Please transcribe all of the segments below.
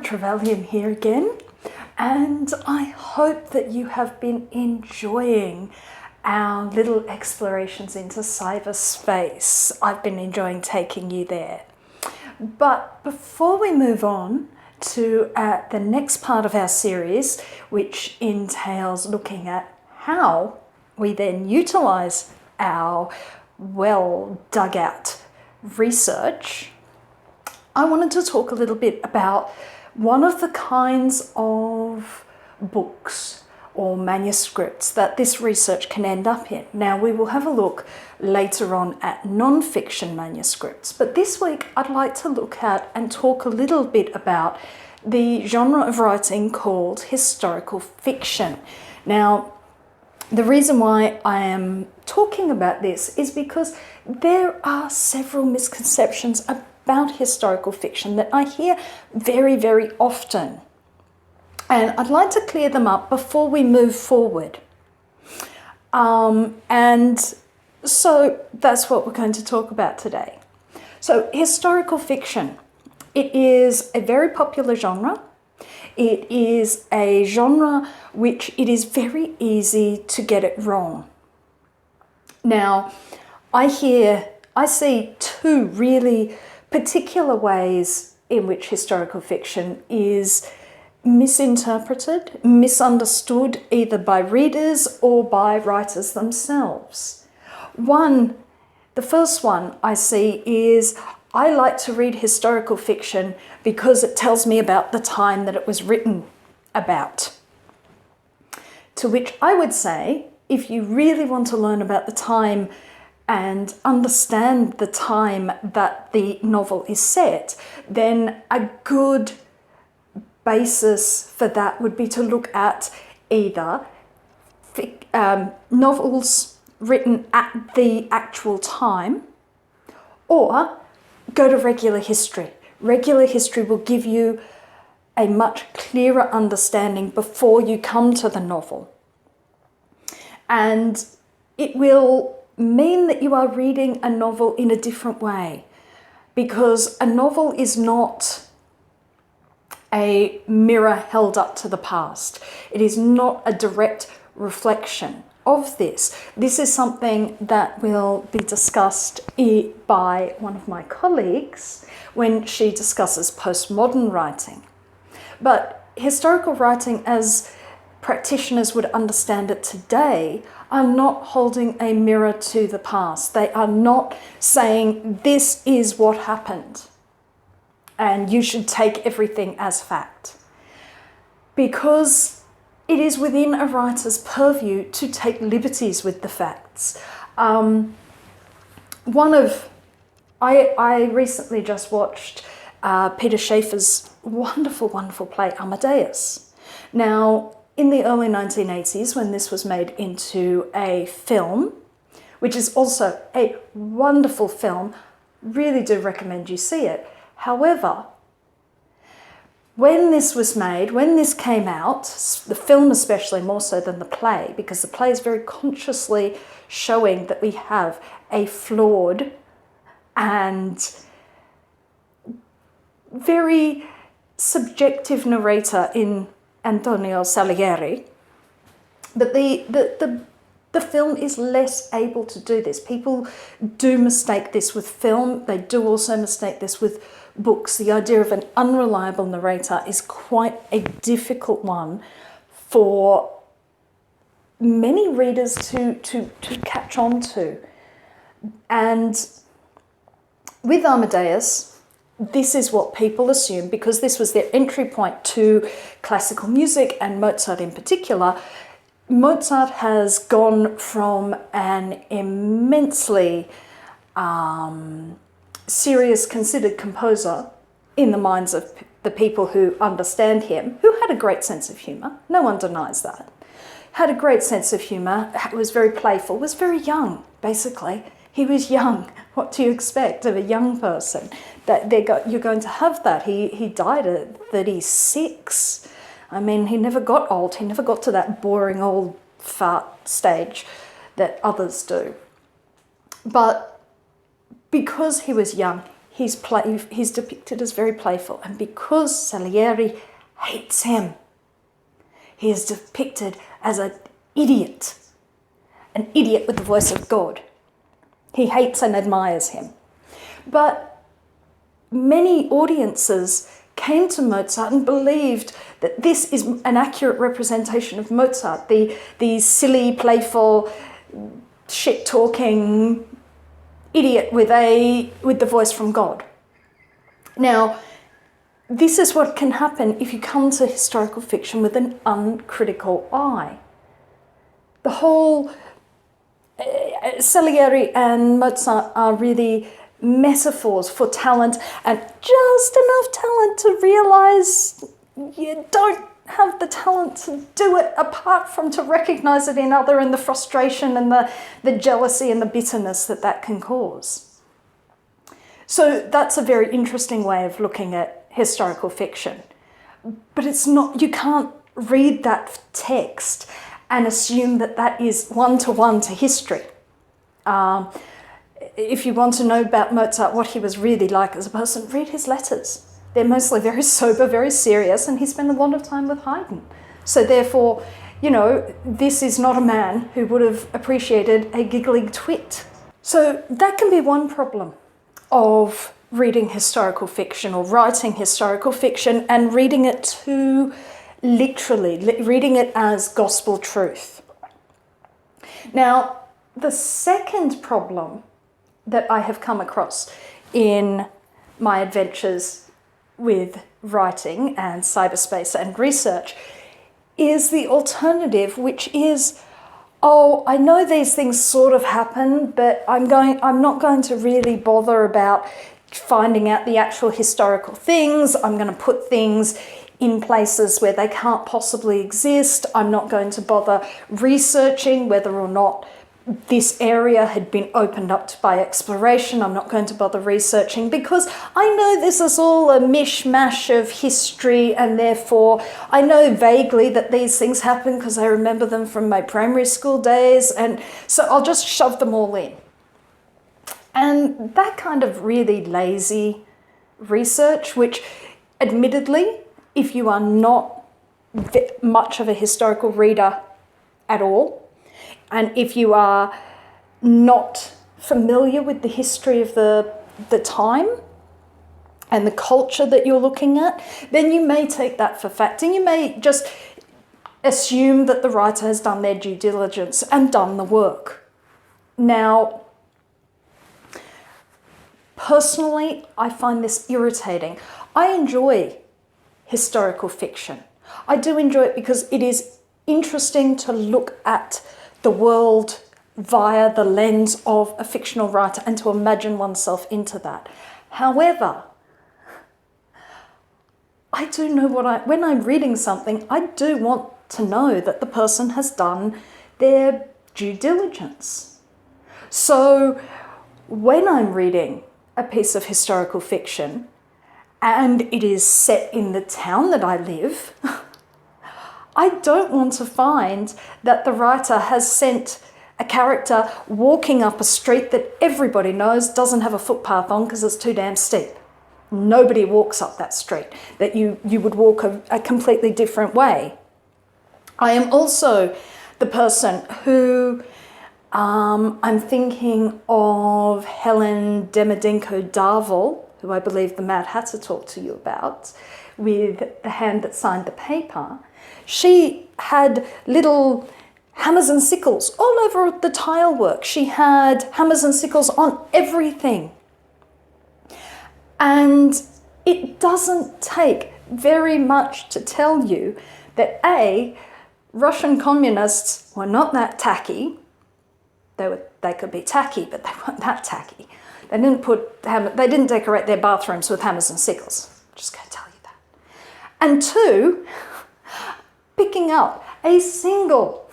Trevelyan here again, and I hope that you have been enjoying our little explorations into cyberspace. I've been enjoying taking you there. But before we move on to the next part of our series, which entails looking at how we then utilize our well dug out research, I wanted to talk a little bit about one of the kinds of books or manuscripts that this research can end up in. Now, we will have a look later on at non-fiction manuscripts, but this week I'd like to look at and talk a little bit about the genre of writing called historical fiction. Now, the reason why I am talking about this is because there are several misconceptions about historical fiction that I hear very, very often. And I'd like to clear them up before we move forward. And so that's what we're going to talk about today. So historical fiction, it is a very popular genre. It is a genre which it is very easy to get it wrong. Now, I see two really particular ways in which historical fiction is misinterpreted, misunderstood either by readers or by writers themselves. The first one I see is, I like to read historical fiction because it tells me about the time that it was written about. To which I would say, if you really want to learn about the time and understand the time that the novel is set, then a good basis for that would be to look at either novels written at the actual time, or go to regular history. Regular history will give you a much clearer understanding before you come to the novel. And it will mean that you are reading a novel in a different way, because a novel is not a mirror held up to the past. It is not a direct reflection of this. This is something that will be discussed by one of my colleagues when she discusses postmodern writing. But historical writing, as practitioners would understand it today, are not holding a mirror to the past. They are not saying this is what happened and you should take everything as fact, because it is within a writer's purview to take liberties with the facts. I recently just watched Peter Shaffer's wonderful, wonderful play Amadeus. Now, in the early 1980s, when this was made into a film, which is also a wonderful film, really do recommend you see it. However, when this was made, when this came out, the film especially more so than the play, because the play is very consciously showing that we have a flawed and very subjective narrator in Antonio Salieri, but the film is less able to do this. People do mistake this with film. They do also mistake this with books. The idea of an unreliable narrator is quite a difficult one for many readers to catch on to. And with Amadeus, this is what people assume, because this was their entry point to classical music and Mozart in particular. Mozart has gone from an immensely serious, considered composer in the minds of the people who understand him, who had a great sense of humour, no one denies that, had a great sense of humour, was very playful, was very young, basically. He was young. What do you expect of a young person? That you're going to have that. He died at 36. I mean, he never got old. He never got to that boring old fart stage that others do. But because he was young, he's depicted as very playful. And because Salieri hates him, he is depicted as an idiot with the voice of God. He hates and admires him. But many audiences came to Mozart and believed that this is an accurate representation of Mozart, the silly, playful, shit-talking idiot with the voice from God. Now, this is what can happen if you come to historical fiction with an uncritical eye. The whole Salieri and Mozart are really metaphors for talent, and just enough talent to realise you don't have the talent to do it, apart from to recognise it in other, and the frustration and the jealousy and the bitterness that can cause. So that's a very interesting way of looking at historical fiction. But it's not, you can't read that text and assume that is one-to-one to history. If you want to know about Mozart, what he was really like as a person, read his letters. They're mostly very sober, very serious, and he spent a lot of time with Haydn. So therefore, this is not a man who would have appreciated a giggling twit. So that can be one problem of reading historical fiction or writing historical fiction and reading it too literally, reading it as gospel truth. Now, the second problem that I have come across in my adventures with writing and cyberspace and research is the alternative, which is, I know these things sort of happen, but I'm not going to really bother about finding out the actual historical things. I'm going to put things in places where they can't possibly exist. I'm not going to bother researching whether or not this area had been opened up by exploration. I'm not going to bother researching because I know this is all a mishmash of history, and therefore I know vaguely that these things happen because I remember them from my primary school days, and so I'll just shove them all in. And that kind of really lazy research, which admittedly, if you are not much of a historical reader at all, and if you are not familiar with the history of the time and the culture that you're looking at, then you may take that for fact, and you may just assume that the writer has done their due diligence and done the work. Now, personally, I find this irritating. I enjoy historical fiction. I do enjoy it because it is interesting to look at the world via the lens of a fictional writer and to imagine oneself into that. However, I do know when I'm reading something, I do want to know that the person has done their due diligence. So when I'm reading a piece of historical fiction and it is set in the town that I live, I don't want to find that the writer has sent a character walking up a street that everybody knows doesn't have a footpath on because it's too damn steep. Nobody walks up that street, that you would walk a completely different way. I am also the person who, I'm thinking of Helen Demidенko-Darville, who I believe the Mad Hatter talked to you about, with the hand that signed the paper. She had little hammers and sickles all over the tile work. She had hammers and sickles on everything. And it doesn't take very much to tell you that A, Russian communists were not that tacky. They could be tacky, but they weren't that tacky. They didn't decorate their bathrooms with hammers and sickles. I'm just going to tell you that. And two, picking up a single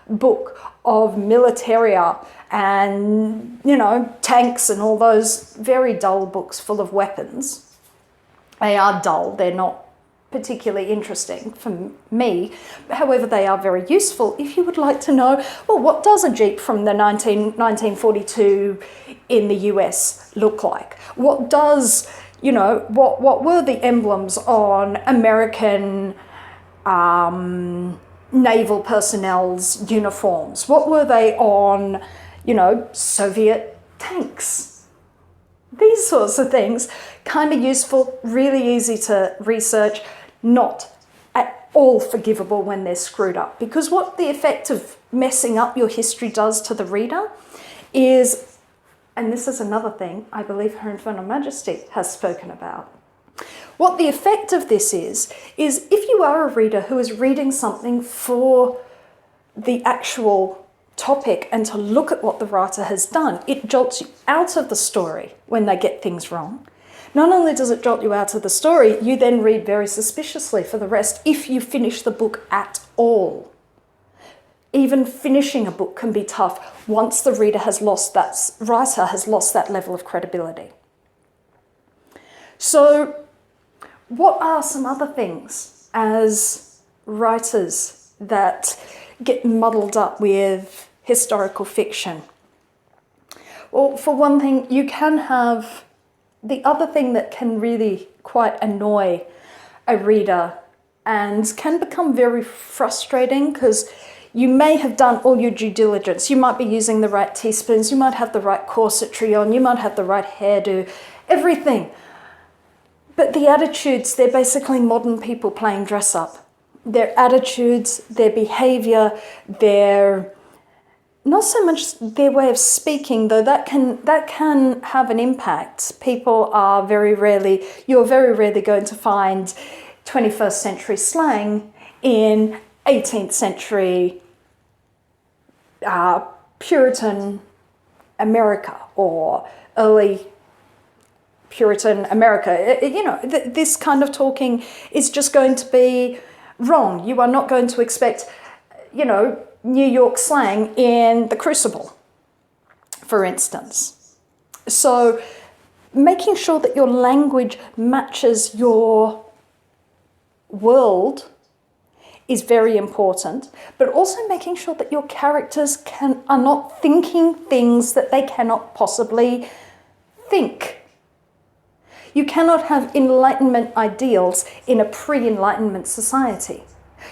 book of militaria and, tanks and all those very dull books full of weapons. They are dull, they're not particularly interesting for me. However, they are very useful if you would like to know, well, what does a Jeep from the 1942 in the US look like? What does, you know, what were the emblems on American naval personnel's uniforms? What were they on, you know, Soviet tanks? These sorts of things, kind of useful, really easy to research, not at all forgivable when they're screwed up. Because what the effect of messing up your history does to the reader is, and this is another thing I believe Her Infernal Majesty has spoken about, what the effect of this is if you are a reader who is reading something for the actual topic and to look at what the writer has done, it jolts you out of the story when they get things wrong. Not only does it jolt you out of the story, you then read very suspiciously for the rest if you finish the book at all. Even finishing a book can be tough once the reader has lost that, writer has lost that level of credibility. So, what are some other things as writers that get muddled up with historical fiction? Well, for one thing, you can have the other thing that can really quite annoy a reader and can become very frustrating, because you may have done all your due diligence. You might be using the right teaspoons, you might have the right corsetry on, you might have the right hairdo, everything. But the attitudes, they're basically modern people playing dress up. Their attitudes, their behaviour, their, not so much their way of speaking, though that can have an impact. People are you're very rarely going to find 21st century slang in 18th century Puritan America or early Puritan America. You know, this kind of talking is just going to be wrong. You are not going to expect, you know, New York slang in the Crucible, for instance. So making sure that your language matches your world is very important, but also making sure that your characters are not thinking things that they cannot possibly think. You cannot have Enlightenment ideals in a pre-Enlightenment society.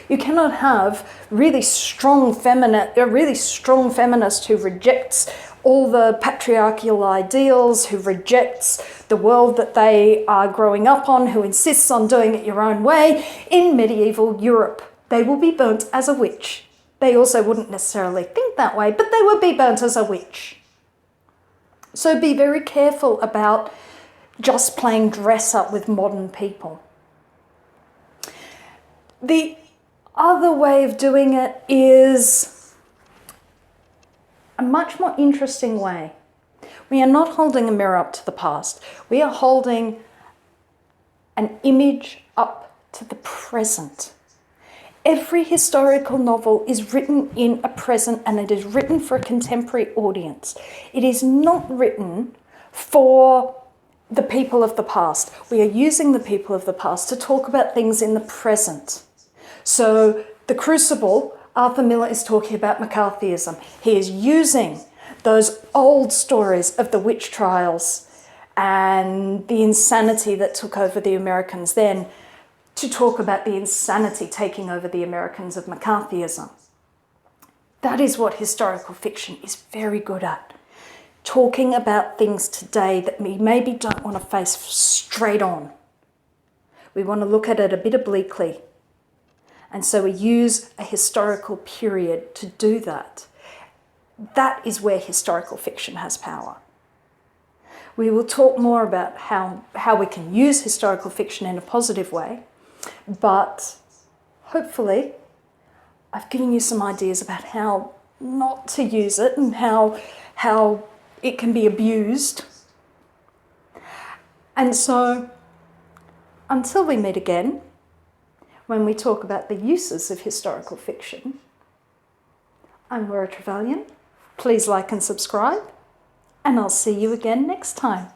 You cannot have a really strong feminist who rejects all the patriarchal ideals, who rejects the world that they are growing up on, who insists on doing it your own way. In medieval Europe, they will be burnt as a witch. They also wouldn't necessarily think that way, but they would be burnt as a witch. So be very careful about just playing dress up with modern people. The other way of doing it is a much more interesting way. We are not holding a mirror up to the past. We are holding an image up to the present. Every historical novel is written in a present, and it is written for a contemporary audience. It is not written for the people of the past. We are using the people of the past to talk about things in the present. So The Crucible, Arthur Miller is talking about McCarthyism. He is using those old stories of the witch trials and the insanity that took over the Americans then to talk about the insanity taking over the Americans of McCarthyism. That is what historical fiction is very good at. Talking about things today that we maybe don't want to face straight on. We want to look at it a bit obliquely. And so we use a historical period to do that. That is where historical fiction has power. We will talk more about how we can use historical fiction in a positive way, but hopefully I've given you some ideas about how not to use it and how it can be abused. And so until we meet again, when we talk about the uses of historical fiction, I'm Laura Trevelyan. Please like and subscribe, and I'll see you again next time.